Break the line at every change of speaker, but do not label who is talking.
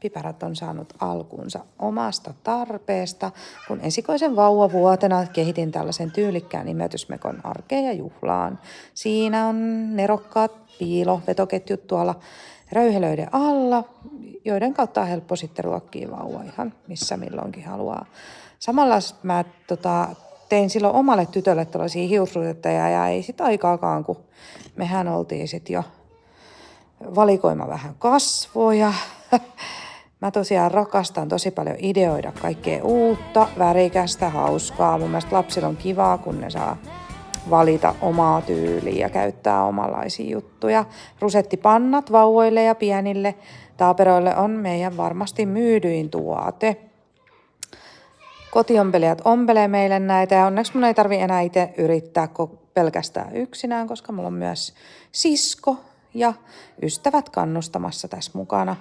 piparot on saanut alkunsa omasta tarpeesta, kun esikoisen vauvavuotena kehitin tällaisen tyylikkään imetysmekon arkeen ja juhlaan. Siinä on nerokkaat piilovetoketjut tuolla röyhelöiden alla, joiden kautta on helppo sitten ruokkia vauva ihan missä milloinkin haluaa. Samalla mä tein silloin omalle tytölle tällaisia hiusrutetteja ja ei sit aikaakaan, kun mehän oltiin sit jo valikoima vähän kasvoja. Mä tosiaan rakastan tosi paljon ideoida kaikkea uutta, värikästä, hauskaa. Mun mielestä lapsilla on kivaa, kun ne saa valita omaa tyyliä ja käyttää omanlaisia juttuja. Rusettipannat vauvoille ja pienille taaperoille on meidän varmasti myydyin tuote. Kotiompelijat ompelee meille näitä ja onneksi mun ei tarvi enää itse yrittää pelkästään yksinään, koska mulla on myös sisko ja ystävät kannustamassa tässä mukana.